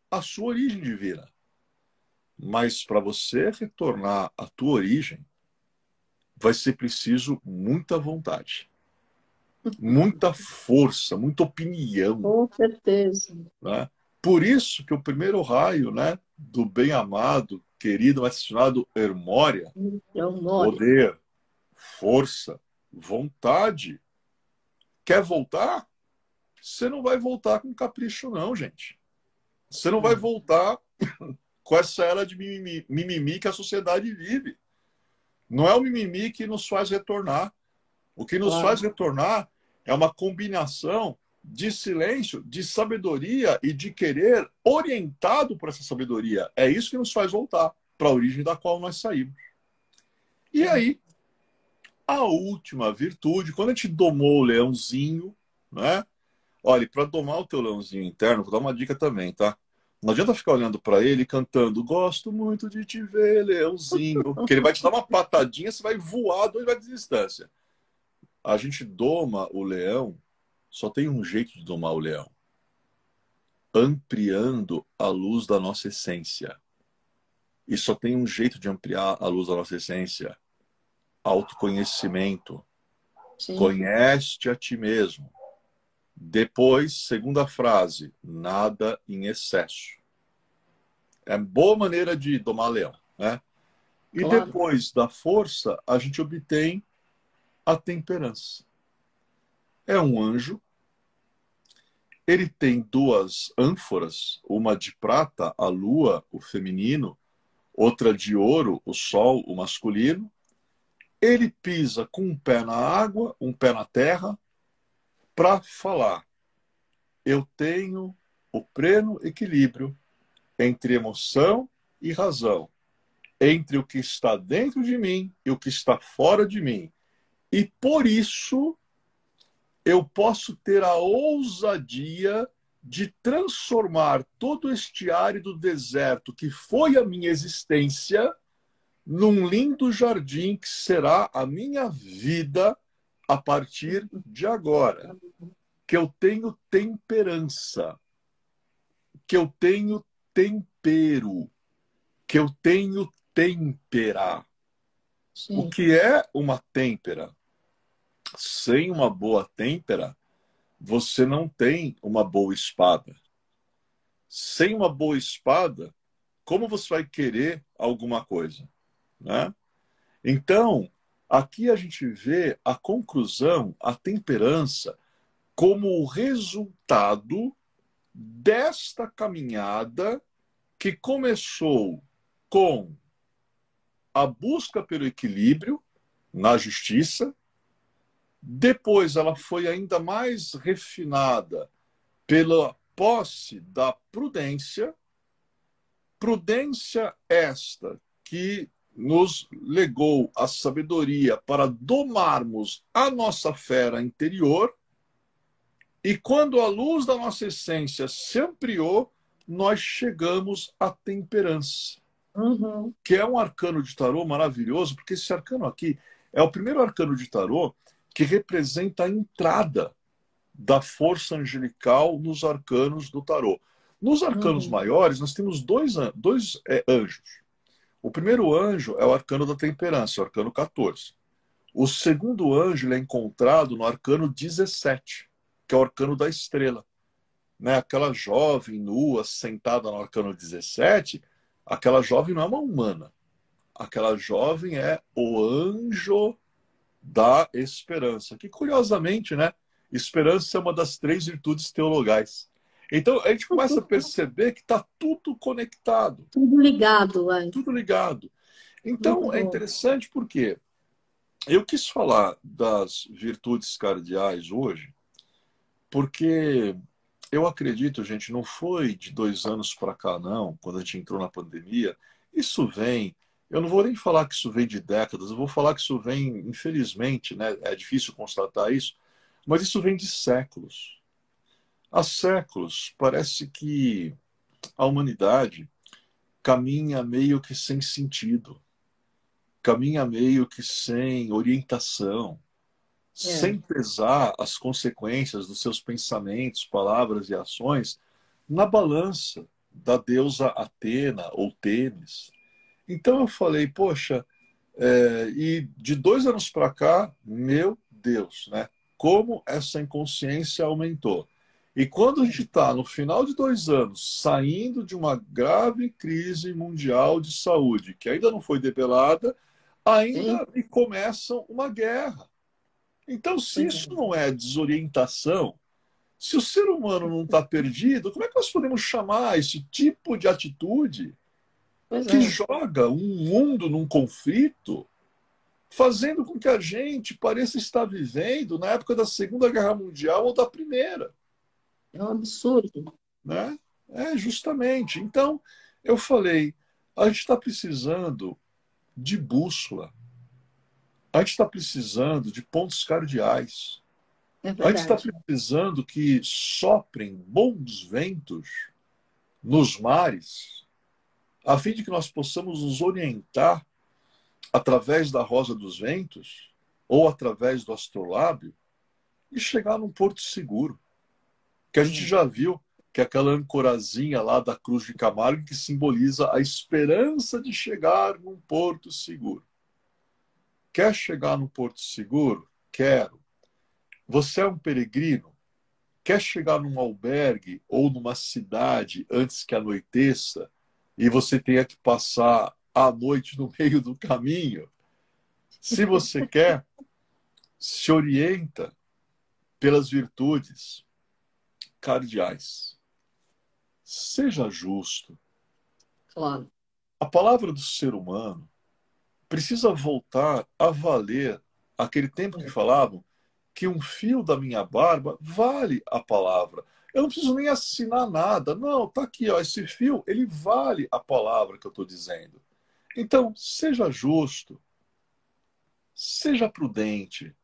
à sua origem divina. Mas para você retornar à tua origem, vai ser preciso muita vontade, muita força, muita opinião, Com certeza. né? Por isso que o primeiro raio, né, do bem-amado, querido, assassinado Hermória, Eu moro. poder, força, vontade. Quer voltar? Você não vai voltar com capricho, não, gente. Você não vai voltar com essa era de mimimi que a sociedade vive. Não é o mimimi que nos faz retornar. O que nos Claro. faz retornar é uma combinação de silêncio, de sabedoria e de querer orientado por essa sabedoria. É isso que nos faz voltar para a origem da qual nós saímos. E aí, a última virtude, quando a gente domou o leãozinho, né? Olha, para domar o teu leãozinho interno, vou dar uma dica também, tá? Não adianta ficar olhando para ele cantando "Gosto muito de te ver, leãozinho", que ele vai te dar uma patadinha, você vai voar a 2 metros de distância. A gente doma o leão, só tem um jeito de domar o leão: ampliando a luz da nossa essência. E só tem um jeito de ampliar a luz da nossa essência: autoconhecimento. Sim. Conhece-te a ti mesmo. Depois, segunda frase, nada em excesso. É boa maneira de domar leão, né? E Claro. depois da força, a gente obtém a temperança. É um anjo. Ele tem 2 ânforas, uma de prata, a lua, o feminino, outra de ouro, o sol, o masculino. Ele pisa com um pé na água, um pé na terra, para falar: eu tenho o pleno equilíbrio entre emoção e razão, entre o que está dentro de mim e o que está fora de mim. E por isso eu posso ter a ousadia de transformar todo este árido deserto que foi a minha existência num lindo jardim que será a minha vida a partir de agora. Que eu tenho temperança, que eu tenho tempero, que eu tenho têmpera. O Sim. que é uma têmpera? Sem uma boa têmpera, você não tem uma boa espada. Sem uma boa espada, como você vai querer alguma coisa, né? Então, aqui a gente vê a conclusão, a temperança, como o resultado desta caminhada que começou com a busca pelo equilíbrio na justiça, depois ela foi ainda mais refinada pela posse da prudência, prudência esta que nos legou a sabedoria para domarmos a nossa fera interior, e quando a luz da nossa essência se ampliou, nós chegamos à temperança, Uhum. que é um arcano de tarô maravilhoso, porque esse arcano aqui é o primeiro arcano de tarô que representa a entrada da força angelical nos arcanos do tarô. Nos arcanos Uhum. maiores, nós temos dois anjos. O primeiro anjo é o arcano da temperança, o arcano 14. O segundo anjo é encontrado no arcano 17, que é o arcano da estrela. Né? Aquela jovem nua sentada no arcano 17, aquela jovem não é uma humana. Aquela jovem é o anjo da esperança. Que, curiosamente, né? Esperança é uma das 3 virtudes teologais. Então, a gente começa a perceber que está tudo conectado, Tudo ligado, tudo ligado. muito Então, é bom. interessante porque eu quis falar das virtudes cardeais hoje, porque eu acredito, gente, não foi de 2 anos para cá, não, quando a gente entrou na pandemia. Isso vem, eu não vou nem falar que isso vem de décadas, eu vou falar que isso vem, infelizmente, né? É difícil constatar isso, mas isso vem de séculos. Há séculos, parece que a humanidade caminha meio que sem sentido, caminha meio que sem orientação, É. sem pesar as consequências dos seus pensamentos, palavras e ações na balança da deusa Atena ou Tênis. Então eu falei, poxa, e de 2 anos para cá, meu Deus, né? Como essa inconsciência aumentou. E quando a gente está no final de 2 anos, saindo de uma grave crise mundial de saúde, que ainda não foi debelada, Sim, ainda me começam uma guerra. Então, se pois é. isso não é desorientação, se o ser humano não está perdido, como é que nós podemos chamar esse tipo de atitude Pois que é. joga um mundo num conflito, fazendo com que a gente pareça estar vivendo na época da Segunda Guerra Mundial ou da Primeira, É um absurdo. né? É, justamente. Então, eu falei, a gente está precisando de bússola, a gente está precisando de pontos cardeais, É a gente está verdade. precisando que soprem bons ventos nos mares, a fim de que nós possamos nos orientar através da rosa dos ventos ou através do astrolábio e chegar num porto seguro. Que a gente É. já viu que é aquela ancorazinha lá da Cruz de Camargo que simboliza a esperança de chegar num porto seguro. Quer chegar num porto seguro? Quero. Você é um peregrino? Quer chegar num albergue ou numa cidade antes que anoiteça e você tenha que passar a noite no meio do caminho? Se você quer, se orienta pelas virtudes cardeais. Seja justo. Claro. A palavra do ser humano precisa voltar a valer aquele tempo que falavam que um fio da minha barba vale a palavra. Eu não preciso nem assinar nada. Não, tá aqui, ó, esse fio, ele vale a palavra que eu estou dizendo. Então, seja justo, seja prudente,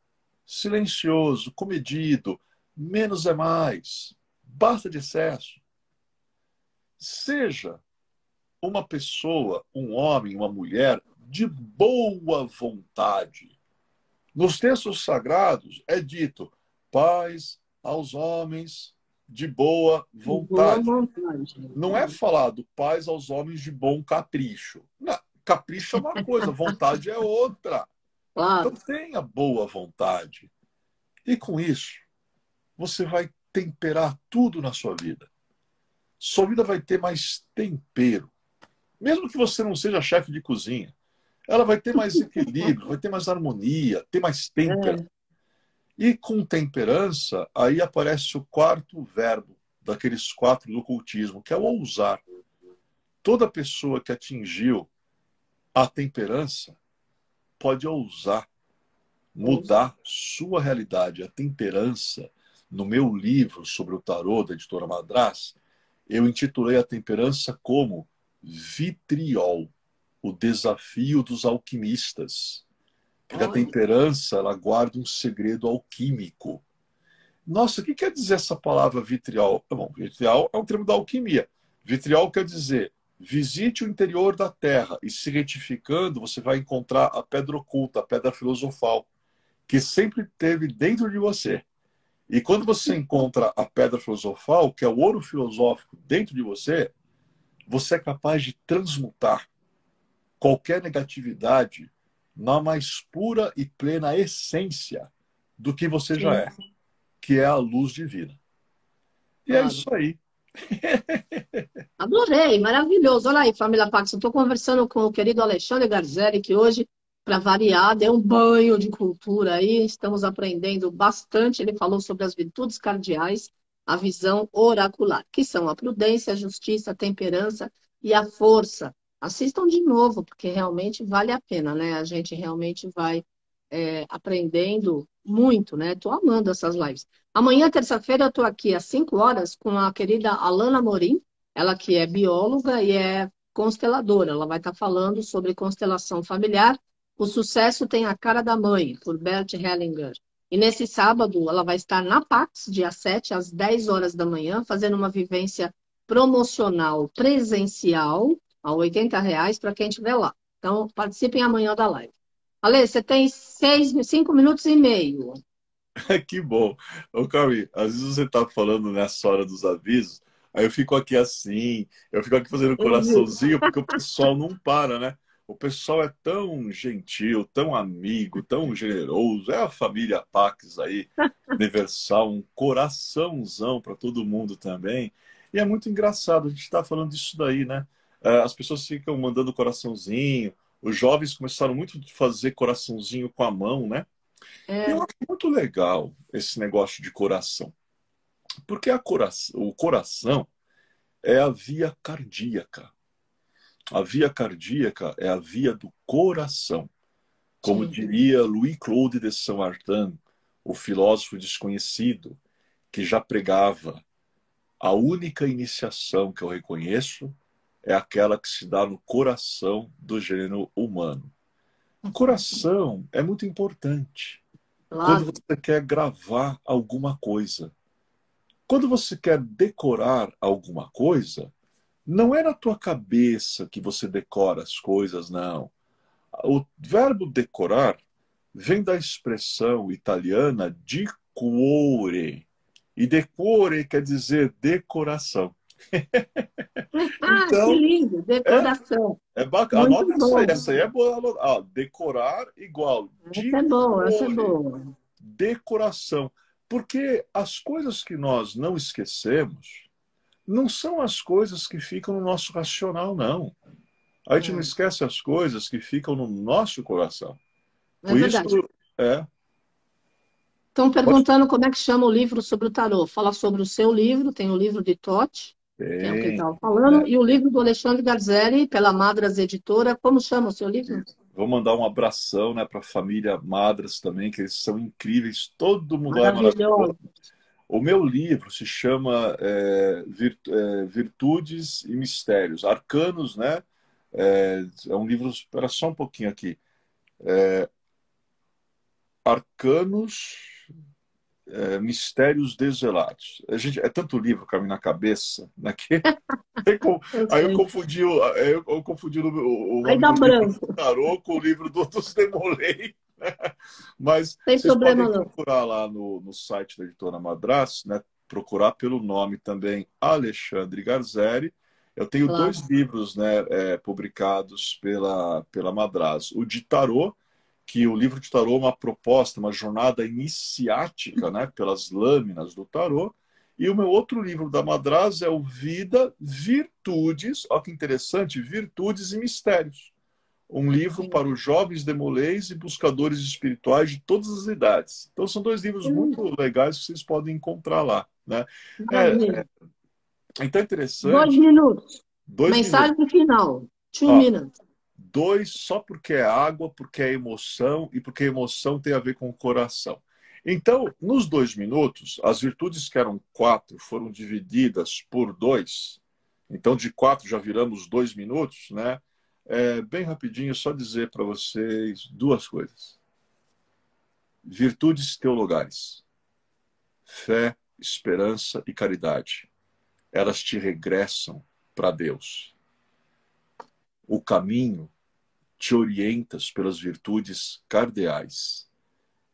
silencioso, comedido, menos é mais. Basta de excesso. Seja uma pessoa, um homem, uma mulher de boa vontade. Nos textos sagrados é dito: paz aos homens de boa Boa vontade. vontade. Não é falado paz aos homens de bom capricho. Não, capricho é uma coisa, vontade é outra. Então Claro. tenha boa vontade. E com isso, você vai temperar tudo na sua vida. Sua vida vai ter mais tempero. Mesmo que você não seja chefe de cozinha, ela vai ter mais equilíbrio, vai ter mais harmonia, ter mais têmpera. É. E com temperança, aí aparece o quarto verbo daqueles 4 do ocultismo, que é o ousar. Toda pessoa que atingiu a temperança pode ousar mudar sua realidade. A temperança, no meu livro sobre o tarô da editora Madrás, eu intitulei a temperança como vitriol, o desafio dos alquimistas. Porque a Olha. temperança, ela guarda um segredo alquímico. Nossa, o que quer dizer essa palavra vitriol? Bom, vitriol é um termo da alquimia. Vitriol quer dizer, visite o interior da Terra e se retificando, você vai encontrar a pedra oculta, a pedra filosofal, que sempre teve dentro de você. E quando você encontra a pedra filosofal, que é o ouro filosófico dentro de você é capaz de transmutar qualquer negatividade na mais pura e plena essência do que você já Sim, é, que é a luz divina. E é claro. isso aí. Adorei, maravilhoso. Olha aí, família Pax, eu estou conversando com o querido Alexandre Garzelli, que hoje, para variar, deu um banho de cultura aí. Estamos aprendendo bastante. Ele falou sobre as virtudes cardeais, a visão oracular, que são a prudência, a justiça, a temperança e a força. Assistam de novo, porque realmente vale a pena, né? A gente realmente vai aprendendo muito, né? Estou amando essas lives. Amanhã, terça-feira, eu estou aqui às 5 horas com a querida Alana Morim, ela que é bióloga e é consteladora. Ela vai estar falando sobre constelação familiar. O sucesso tem a cara da mãe, por Bert Hellinger. E nesse sábado, ela vai estar na Pax, dia 7, às 10 horas da manhã, fazendo uma vivência promocional presencial, a R$ 80 para quem estiver lá. Então, participem amanhã da live. Ale, você tem 5 minutos e meio. Que bom. Ô, Cauê, às vezes você está falando nessa hora dos avisos, Aí eu fico aqui assim, eu fico aqui fazendo Eu vi. coraçãozinho, porque o pessoal não para, né? O pessoal é tão gentil, tão amigo, tão generoso. É a família Pax aí, universal, um coraçãozão para todo mundo também. E é muito engraçado, a gente está falando disso daí, né? As pessoas ficam mandando coraçãozinho, os jovens começaram muito a fazer coraçãozinho com a mão, né? E eu É, acho muito legal esse negócio de coração, porque o coração é a via cardíaca. A via cardíaca é a via do coração. Como sim. diria Louis-Claude de Saint-Martin, o filósofo desconhecido, que já pregava: a única iniciação que eu reconheço é aquela que se dá no coração do gênero humano. Coração é muito importante quando Claro. você quer gravar alguma coisa. Quando você quer decorar alguma coisa, não é na tua cabeça que você decora as coisas, não. O verbo decorar vem da expressão italiana decore. E decore quer dizer decoração. Ah, que Então, lindo, é, decoração. é bacana. Muito Anota essa aí. bom. Essa aí é boa. Ah, decorar igual Essa é boa, essa é decore. boa. Decoração. Porque as coisas que nós não esquecemos não são as coisas que ficam no nosso racional, não. A gente não É, esquece as coisas que ficam no nosso coração. é Por isso, verdade. é. Estão Pode perguntando como é que chama o livro sobre o tarô. Fala sobre o seu livro, tem o livro de Totti, que é o que ele tem, estava né? falando, e o livro do Alexandre Garzelli, pela Madras Editora. Como chama o seu livro? Vou mandar um abração, né, para a família Madras também, que eles são incríveis. Todo mundo lá é maravilhoso. Maravilhoso. O meu livro se chama Virtudes e Mistérios, Arcanos, né? É um livro. Espera só um pouquinho aqui. Arcanos, Mistérios Desvelados. É tanto livro que na cabeça, né? Eu Aí eu sei. confundi, eu confundi o Aí nome dá do livro do branco. Tarô com o livro dos Demolei. Mas Tem vocês problema podem não. procurar lá no site da editora Madras, né? Procurar pelo nome também Alexandre Garzeri. Eu tenho Claro. dois livros, né, publicados pela Madras. O de Tarô, que o livro de Tarô é uma proposta, uma jornada iniciática, né, pelas lâminas do Tarô. E o meu outro livro da Madras é o Vida, Virtudes, olha que interessante, Virtudes e Mistérios. Um livro Sim. para os jovens demolês e buscadores espirituais de todas as idades. Então são dois livros muito legais que vocês podem encontrar lá, né? É, Maravilha. então é Dois interessante, minutos. 2 minutos. Mensagem final. Two Ó, minutes. dois só porque é água, porque é emoção e porque a emoção tem a ver com o coração. Então, nos 2 minutos, as virtudes que eram 4 foram divididas por 2. Então, de 4 já viramos 2 minutos, né? Bem rapidinho, só dizer para vocês duas coisas. Virtudes teologais: fé, esperança e caridade. Elas te regressam para Deus. O caminho te orientas pelas virtudes cardeais: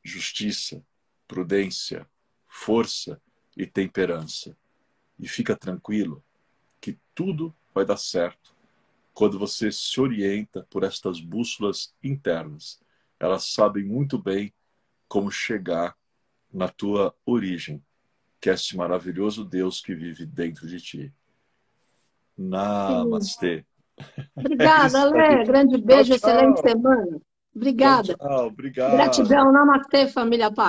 justiça, prudência, força e temperança. E fica tranquilo que tudo vai dar certo quando você se orienta por estas bússolas internas. Elas sabem muito bem como chegar na tua origem, que é esse maravilhoso Deus que vive dentro de ti. Sim. Namastê. É Obrigada, isso aí. Alê. Grande Tchau, beijo, excelente tchau. semana. Tchau, Obrigada. tchau. Obrigado. Gratidão. Namastê, família Paz.